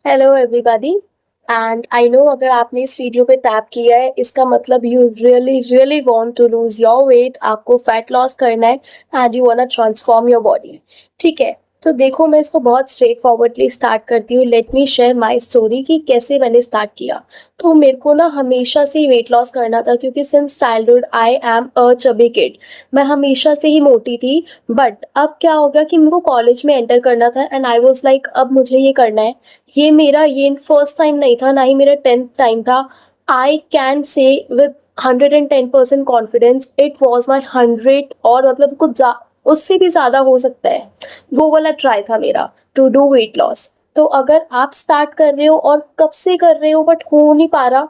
Hello everybody and I know अगर आपने इस वीडियो पे टैप किया है इसका मतलब you really really want to lose your weight, आपको फैट लॉस करना है and you want transform your body. ठीक है, तो देखो मैं इसको बहुत स्ट्रेट फॉरवर्डली स्टार्ट करती हूँ। Let me share my story कि कैसे मैंने स्टार्ट किया। तो मेरे को ना हमेशा से ही वेट लॉस करना था क्योंकि since childhood I am a chubby kid. मैं हमेशा से ही मोटी थी। बट अब क्या हो गया कि मेरे को कॉलेज में एंटर करना था एंड आई वाज लाइक अब मुझे ये करना है। ये फर्स्ट टाइम नहीं था, ना ही मेरा 10th टाइम था। I can say with 110% confidence it was my 100 और मतलब उससे भी ज़्यादा हो सकता है। वो वाला ट्राई था मेरा टू डू वेट लॉस। तो अगर आप स्टार्ट कर रहे हो और कब से कर रहे हो बट हो नहीं पा रहा,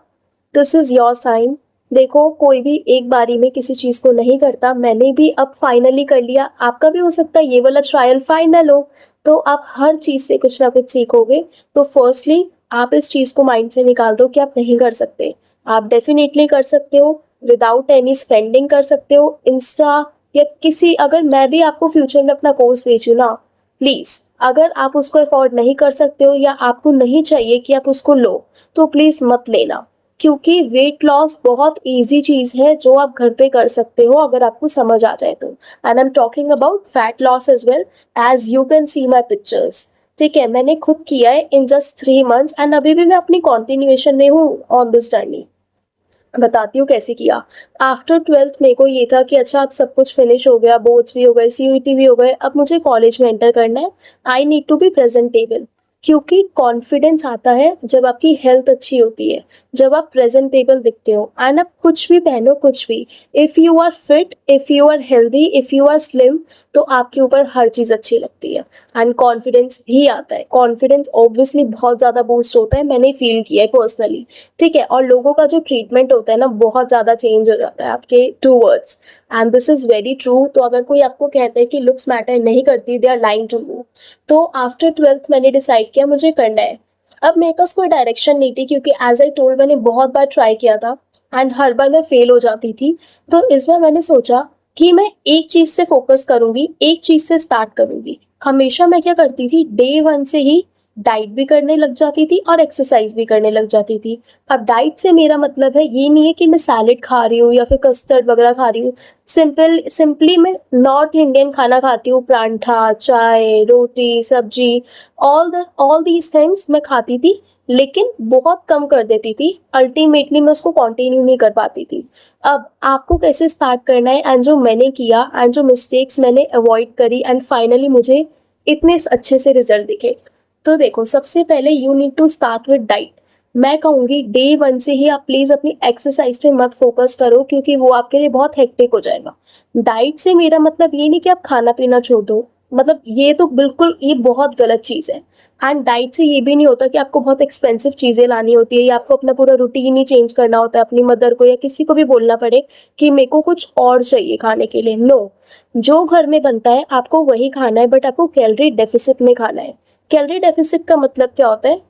दिस इज़ योर साइन। देखो कोई भी एक बारी में किसी चीज़ को नहीं करता। मैंने भी अब फाइनली कर लिया, आपका भी हो सकता है ये वाला ट्रायल फाइनल हो। तो आप हर चीज़ से कुछ ना कुछ सीखोगे। तो फर्स्टली आप इस चीज़ को माइंड से निकाल दो कि आप नहीं कर सकते। आप डेफिनेटली कर सकते हो, विदाउट एनी स्पेंडिंग कर सकते हो। इंस्टा या किसी, अगर मैं भी आपको फ्यूचर में अपना कोर्स बेचूँ ना, प्लीज़ अगर आप उसको अफोर्ड नहीं कर सकते हो या आपको नहीं चाहिए कि आप उसको लो, तो प्लीज़ मत लेना। क्योंकि वेट लॉस बहुत ईजी चीज़ है जो आप घर पे कर सकते हो अगर आपको समझ आ जाए तो। And I am talking about fat loss as well, as you can see my pictures. ठीक है, मैंने खुद किया है इन जस्ट 3 मंथ्स एंड अभी भी मैं अपनी कॉन्टिन्यूएशन में हूँ ऑन दिस जर्नी। बताती हूँ कैसे किया। आफ्टर 12th मेरे को ये था कि अच्छा अब सब कुछ फिनिश हो गया, बोर्ड्स भी हो गए, सीयूईटी भी हो गए, अब मुझे कॉलेज में एंटर करना है। I need to be presentable. क्योंकि कॉन्फिडेंस आता है जब आपकी हेल्थ अच्छी होती है, जब आप प्रेजेंटेबल दिखते हो। एंड आप कुछ भी पहनो, कुछ भी, if you are fit, if you are healthy, if you are slim, तो आपके ऊपर हर चीज़ अच्छी लगती है एंड कॉन्फिडेंस भी आता है। कॉन्फिडेंस ऑब्वियसली बहुत ज़्यादा बूस्ट होता है, मैंने फील किया है पर्सनली। ठीक है, और लोगों का जो ट्रीटमेंट होता है ना बहुत ज़्यादा चेंज हो जाता है आपके towards. And this is very true. तो अगर कोई आपको कहता है कि लुक्स मैटर नहीं करती, they are lying to you. तो आफ्टर 12th मैंने डिसाइड किया मुझे करना है। अब मेरे पास कोई डायरेक्शन नहीं थी क्योंकि एज आई टोल्ड मैंने बहुत बार ट्राई किया था एंड हर बार मैं फेल हो जाती थी। तो इस बार मैंने सोचा कि मैं एक चीज़ से फोकस करूंगी, एक चीज़ से स्टार्ट करूंगी। हमेशा मैं क्या करती थी, डे वन से ही डाइट भी करने लग जाती थी और एक्सरसाइज भी करने लग जाती थी। अब डाइट से मेरा मतलब है ये नहीं है कि मैं सैलेड खा रही हूँ या फिर कस्टर्ड वगैरह खा रही हूँ। सिंपली मैं नॉर्थ इंडियन खाना खाती हूँ, परांठा, चाय, रोटी, सब्जी, ऑल दीज थिंग्स मैं खाती थी। लेकिन बहुत कम कर देती थी, अल्टीमेटली मैं उसको कंटिन्यू नहीं कर पाती थी। अब आपको कैसे स्टार्ट करना है एंड जो मैंने किया एंड जो मिस्टेक्स मैंने अवॉइड करी एंड फाइनली मुझे इतने अच्छे से रिजल्ट दिखे। तो देखो सबसे पहले you need to start with diet. मैं कहूँगी डे वन से ही आप प्लीज़ अपनी एक्सरसाइज पे मत फोकस करो क्योंकि वो आपके लिए बहुत हेक्टिक हो जाएगा। डाइट से मेरा मतलब ये नहीं कि आप खाना पीना छोड़ दो, मतलब ये तो बिल्कुल ये बहुत गलत चीज़ है। एंड डाइट से ये भी नहीं होता कि आपको बहुत एक्सपेंसिव चीज़ें लानी होती है या आपको अपना पूरा रूटीन ही चेंज करना होता है, अपनी मदर को या किसी को भी बोलना पड़े कि मेरे को कुछ और चाहिए खाने के लिए। नो, जो घर में बनता है आपको वही खाना है, बट आपको कैलोरी डेफिसिट में खाना है। कैलोरी डेफिसिट का मतलब क्या होता है,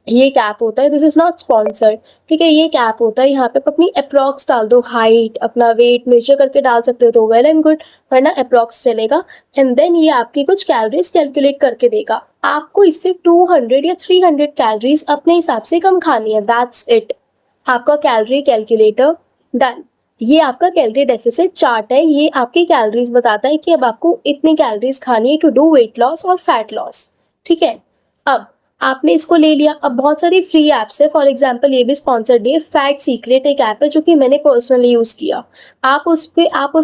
ये कैप होता है, दिस इज नॉट स्पॉन्सर्ड। ठीक है, ये कैप होता है, यहाँ पे आप अपनी अप्रॉक्स डाल दो, हाइट अपना वेट मेजर करके डाल सकते हो तो वेल एंड गुड, वरना अप्रॉक्स चलेगा। एंड देन ये आपकी कुछ कैलोरीज कैलकुलेट करके देगा। आपको इससे 200 या 300 कैलोरीज अपने हिसाब से कम खानी है, दैट्स इट। आपका कैलोरी कैलकुलेटर डन। ये आपका कैलोरी डेफिसिट चार्ट है, ये आपकी कैलोरीज बताता है कि अब आपको इतनी कैलोरीज खानी है टू डू वेट लॉस और फैट लॉस। ठीक है, अब आपने इसको ले लिया। अब बहुत सारी फ्री ऐप्स है, फॉर एग्जांपल ये भी स्पॉन्सर्ड है, फैट सीक्रेट एक ऐप है जो कि मैंने पर्सनली यूज़ किया। आप उस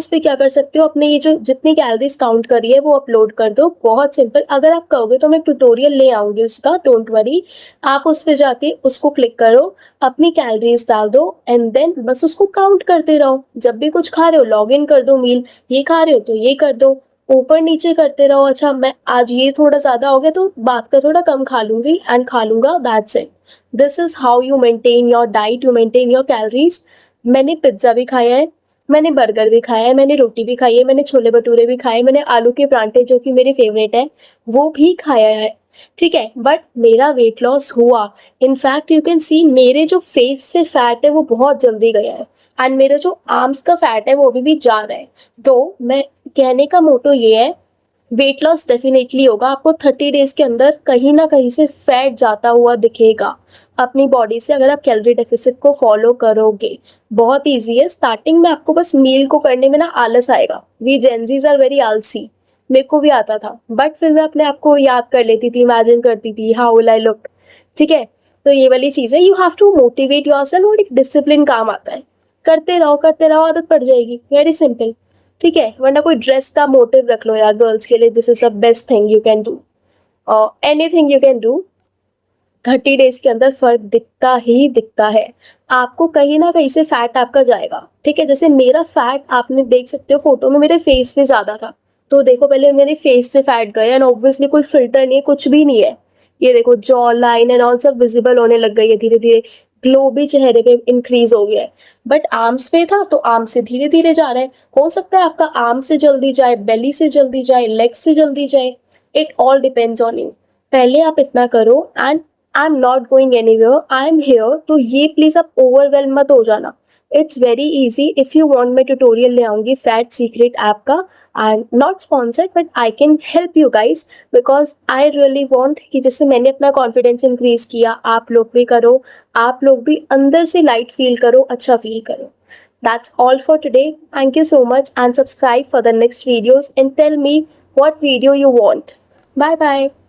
पे क्या कर सकते हो, अपने ये जो जितनी कैलोरीज काउंट करी है वो अपलोड कर दो। बहुत सिंपल, अगर आप कहोगे तो मैं ट्यूटोरियल ले आऊँगी उसका, डोंट वरी। आप उस पे जाके उसको क्लिक करो, अपनी कैलोरीज डाल दो एंड देन बस उसको काउंट करते रहो। जब भी कुछ खा रहे हो लॉग इन कर दो मील, ये खा रहे हो तो ये कर दो, ऊपर नीचे करते रहो। अच्छा मैं आज ये थोड़ा ज़्यादा हो गया तो बात का थोड़ा कम खा लूँगी एंड खा लूँगा, that's it. This is how you maintain your diet, you maintain your calories. मैंने पिज्ज़ा भी खाया है, मैंने बर्गर भी खाया है, मैंने रोटी भी खाई है, मैंने छोले भटूरे भी खाए, मैंने आलू के परांठे जो कि मेरे फेवरेट है वो भी खाया है। ठीक है, बट मेरा वेट लॉस हुआ। इनफैक्ट यू कैन सी मेरे जो फेस से फैट है वो बहुत जल्दी गया है एंड मेरा जो आर्म्स का फैट है वो अभी भी जा रहा है। तो मैं कहने का मोटो ये है वेट लॉस डेफिनेटली होगा, आपको 30 डेज के अंदर कहीं ना कहीं से फैट जाता हुआ दिखेगा अपनी बॉडी से, अगर आप कैलोरी डेफिसिट को फॉलो करोगे। बहुत इजी है, स्टार्टिंग में आपको बस मील को करने में ना आलस आएगा, वी जेंजीज आर वेरी आलसी, मेरे को भी आता था, बट फिर मैं अपने आप को याद कर लेती थी, इमेजिन करती थी हाउ विल आई लुक। ठीक है, तो ये वाली चीज़ है, you have to motivate yourself, और एक डिसिप्लिन काम आता है, करते रहो, आदत पड़ जाएगी, वेरी सिंपल। ठीक है, वरना कोई ड्रेस का मोटिव रख लो यार, गर्ल्स के लिए this is the best thing you can do, और anything you can do. 30 days के अंदर फर्क दिखता ही दिखता है आपको, कहीं ना कहीं से फैट आपका जाएगा। ठीक है, जैसे मेरा फैट आपने देख सकते हो फोटो में, मेरे फेस पे ज्यादा था, तो देखो पहले मेरे फेस से फैट गए, एंड ऑब्वियसली कोई फिल्टर नहीं है, कुछ भी नहीं है, ये देखो जॉ लाइन एंड ऑल सब विजिबल होने लग गई है धीरे धीरे, ग्लो भी चेहरे पे इंक्रीज हो गया है। बट आर्म्स पे था तो आर्म से धीरे धीरे जा रहा है, हो सकता है आपका आर्म से जल्दी जाए, बेली से जल्दी जाए, लेग से जल्दी जाए, it all depends on you. पहले आप इतना करो, and I am not going anywhere, I am here, तो ये प्लीज आप ओवरवेलम मत हो जाना। It's very easy, if you want मैं ट्यूटोरियल ले आऊंगी फैट सीक्रेट ऐप का, and not sponsored but I can help you guys, because I really want कि जैसे मैंने अपना कॉन्फिडेंस इंक्रीज किया, आप लोग भी करो, आप लोग भी अंदर से लाइट फील करो, अच्छा फील करो। That's all for today. Thank you so much, and subscribe for the next videos and tell me what video you want. Bye bye.